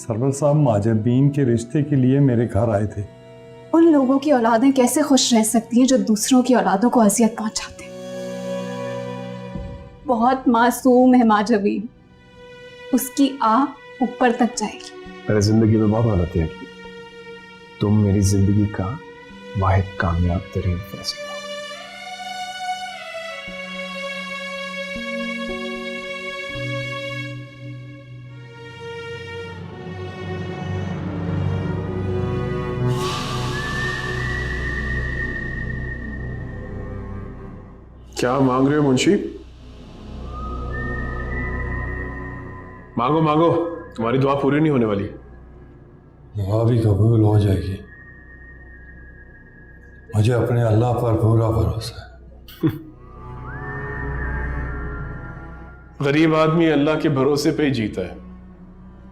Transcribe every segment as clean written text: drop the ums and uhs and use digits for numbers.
Server साहब माजबीन के रिश्ते के लिए मेरे घर आए थे। उन लोगों की औलादें कैसे खुश रह सकती हैं जो दूसरों की औलादों को अजियत पहुंचाते हैं? बहुत मासूम है माजबीन, उसकी आह ऊपर तक जाएगी। मेरी जिंदगी में बहुत गलतियां की, तुम मेरी जिंदगी का वाहिद कामयाब तरीन फैसला। क्या मांग रहे हो मुंशी? मांगो मांगो, तुम्हारी दुआ पूरी नहीं होने वाली। दुआ भी कबूल हो जाएगी, मुझे अपने अल्लाह पर पूरा भरोसा है। गरीब आदमी अल्लाह के भरोसे पे ही जीता है,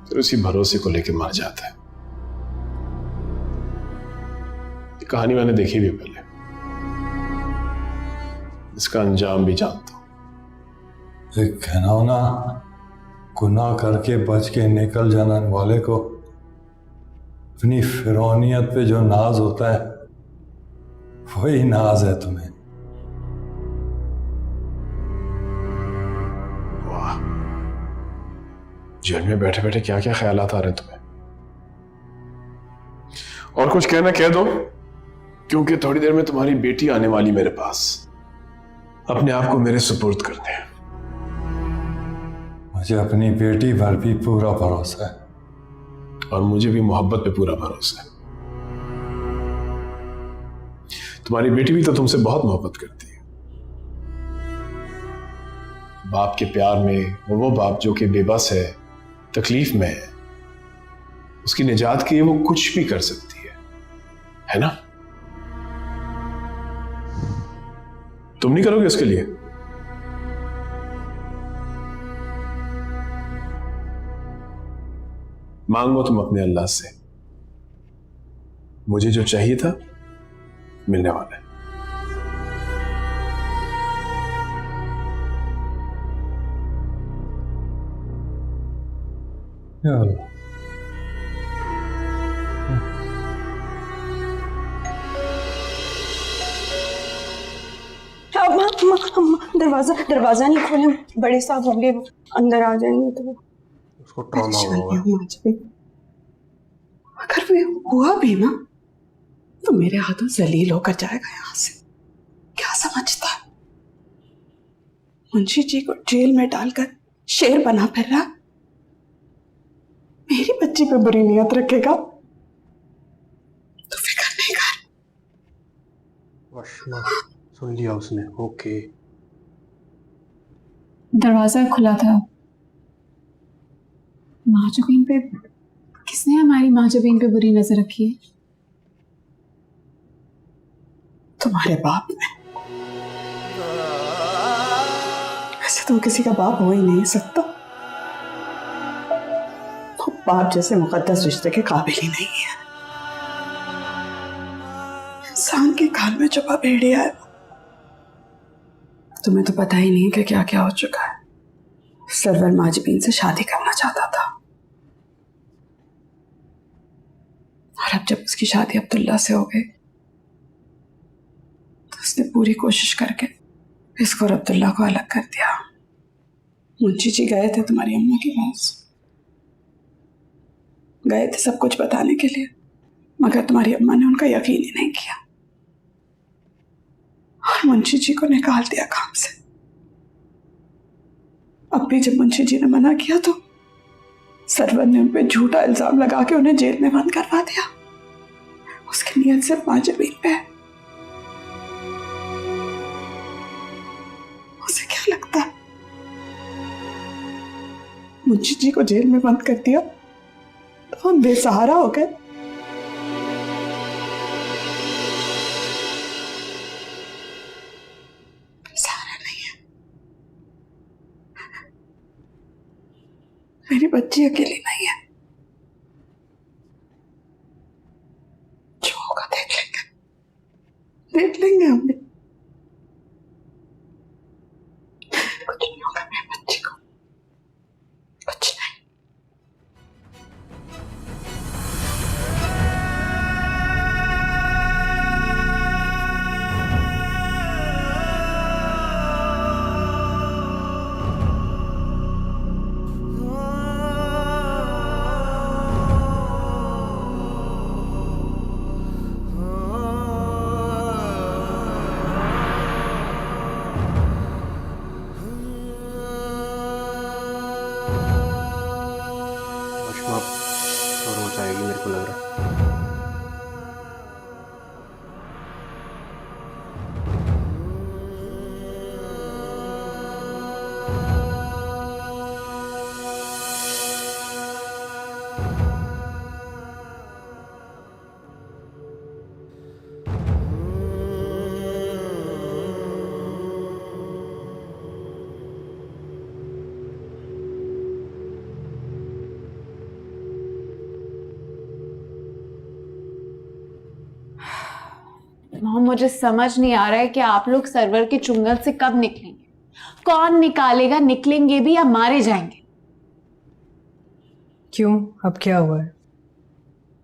फिर उसी भरोसे को लेके मर जाता है। ये कहानी मैंने देखी भी पहले, इसका अंजाम भी जानता हूं। एक घिनौना गुनाह करके बच के निकल जाने वाले को अपनी फिरौनियत पे जो नाज होता है वही नाज है तुम्हें। वाह, जेल में बैठे बैठे क्या क्या ख्यालात आ रहे हैं तुम्हें। और कुछ कहना कह दो, क्योंकि थोड़ी देर में तुम्हारी बेटी आने वाली मेरे पास, अपने आप को मेरे सुपुर्द करते हैं। मुझे अपनी बेटी पर भी पूरा भरोसा है, और मुझे भी मोहब्बत पे पूरा भरोसा है। तुम्हारी बेटी भी तो तुमसे बहुत मोहब्बत करती है। बाप के प्यार में वो बाप जो कि बेबस है, तकलीफ में है, उसकी निजात के लिए वो कुछ भी कर सकती है ना? तुम नहीं करोगे उसके लिए? मांगो तुम अपने अल्लाह से, मुझे जो चाहिए था मिलने वाला है। या अल्लाह। दरवाजा नहीं खोले, बड़े साहब होंगे, अंदर आ जाएंगे तो उसको ट्रॉमा होगा। अगर वे हुआ भी ना तो मेरे हाथों जलील होकर जाएगा यहाँ से। क्या समझता है मुंशी जी को जेल में डालकर शेर बना फिर रहा, मेरी बच्ची पे बुरी नियत रखेगा तो फिक्र नहीं कर। वशमा सुन लिया उसने, ओके। दरवाजा खुला था। माजबीन पे किसने हमारी माजबीन पे बुरी नजर रखी है? तुम्हारे बाप ने। ऐसे तुम किसी का बाप हो ही नहीं सकता, वो बाप जैसे मुकद्दस रिश्ते के काबिल ही नहीं है। इंसान के काल में छुपा भेड़िया है। तुम्हें तो पता ही नहीं कि क्या क्या हो चुका है। सरवर माजबीन से शादी करना चाहता था, और अब जब उसकी शादी अब्दुल्ला से हो गई तो उसने पूरी कोशिश करके इसको और अब्दुल्ला को अलग कर दिया। मुंशी जी गए थे तुम्हारी अम्मा के पास, गए थे सब कुछ बताने के लिए, मगर तुम्हारी अम्मा ने उनका यकीन ही नहीं किया और मुंशी जी को निकाल दिया काम से। अब भी जब मुंशी जी ने मना किया तो सरवर ने उन पे झूठा इल्जाम लगा के उन्हें जेल में बंद करवा दिया। उसकी नीयत सिर्फ माजबीन पे है। उसे क्या लगता है मुंशी जी को जेल में बंद कर दिया तो हम बेसहारा हो गए? बेसहारा नहीं है, मेरी बच्ची अकेली नहीं है। जो होगा देख लेंगे हम भी। कुछ नहीं होगा मेरी बच्ची को, कुछ नहीं। लग रहा है। मॉम, मुझे समझ नहीं आ रहा है कि आप लोग सर्वर के चुंगल से कब निकलेंगे। कौन निकालेगा? निकलेंगे भी या मारे जाएंगे? क्यों, अब क्या हुआ है?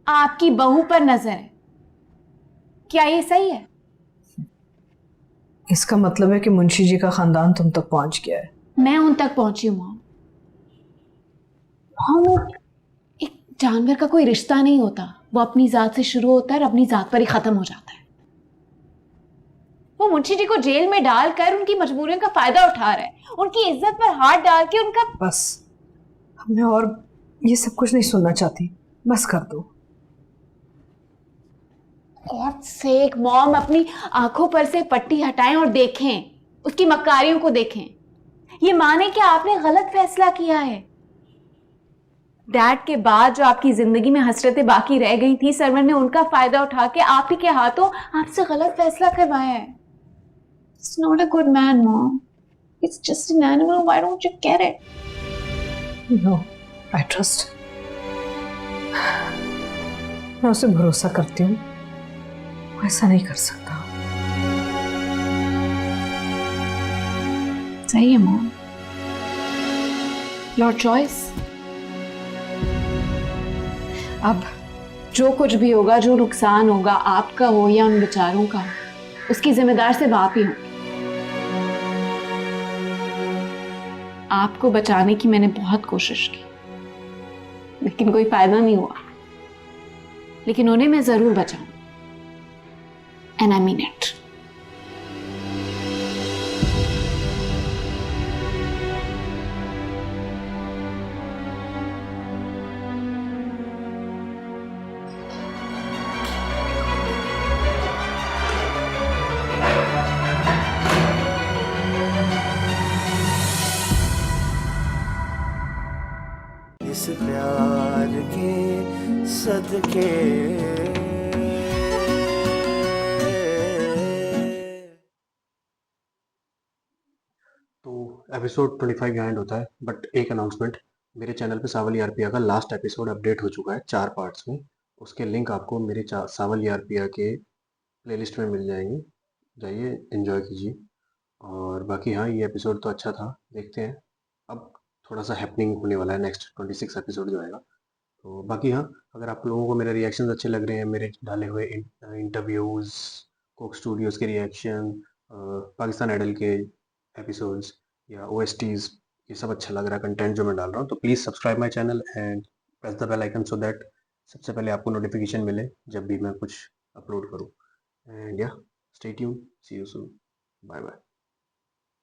आपकी बहू पर नजर है, क्या ये सही है? इसका मतलब है कि मुंशी जी का खानदान तुम तक पहुंच गया है। मैं उन तक पहुंची हूं मॉम। मॉम, एक जानवर का कोई रिश्ता नहीं होता, वो अपनी जात से शुरू होता है और अपनी जात पर ही खत्म हो जाता है। वो मुंशी जी को जेल में डालकर उनकी मजबूरियों का फायदा उठा रहा है, उनकी इज्जत पर हाथ डाल के उनका। बस, मैं और ये सब कुछ नहीं सुनना चाहती, बस कर दो। गॉड सेक मॉम, अपनी आंखों पर से पट्टी हटाएं और देखें, उसकी मक्कारियों को देखें। ये माने कि आपने गलत फैसला किया है। डैड के बाद जो आपकी जिंदगी में हसरतें बाकी रह गई थी, सर्वर ने उनका फायदा उठा के आप ही के हाथों आपसे गलत फैसला करवाया है। It's not a good man, Mom. It's just an animal. Why don't you get it? No, I trust. मैं उसे भरोसा करती हूँ, वो ऐसा नहीं कर सकता। सही है मॉम, योर चॉइस। अब जो कुछ भी होगा, जो नुकसान होगा, आपका हो या उन बेचारों का, उसकी जिम्मेदार सिर्फ आप ही हो। आपको बचाने की मैंने बहुत कोशिश की, लेकिन कोई फायदा नहीं हुआ। लेकिन उन्हें मैं जरूर बचाऊं, एंड आई मीन इट। इस प्यार के सदके तो एपिसोड 25 यहाँ एंड होता है, बट एक अनाउंसमेंट, मेरे चैनल पे सावल आरपिया का लास्ट एपिसोड अपडेट हो चुका है 4 पार्ट्स में। उसके लिंक आपको मेरे सावल आरपिया के प्लेलिस्ट में मिल जाएंगे, जाइए एंजॉय कीजिए। और बाकी हाँ, ये एपिसोड तो अच्छा था, देखते हैं अब थोड़ा सा हैपनिंग होने वाला है नेक्स्ट 26 एपिसोड जो आएगा। तो बाकी हाँ, अगर आप लोगों को मेरे रिएक्शंस अच्छे लग रहे हैं, मेरे डाले हुए इंटरव्यूज़, कोक स्टूडियोज़ के रिएक्शन, पाकिस्तान आइडल के एपिसोड्स या OSTs, ये सब अच्छा लग रहा है कंटेंट जो मैं डाल रहा हूँ, तो please subscribe my channel and press the bell icon so that सबसे पहले आपको नोटिफिकेशन मिले जब भी मैं कुछ अपलोड करूँ। And yeah, stay tune, see you soon, bye bye.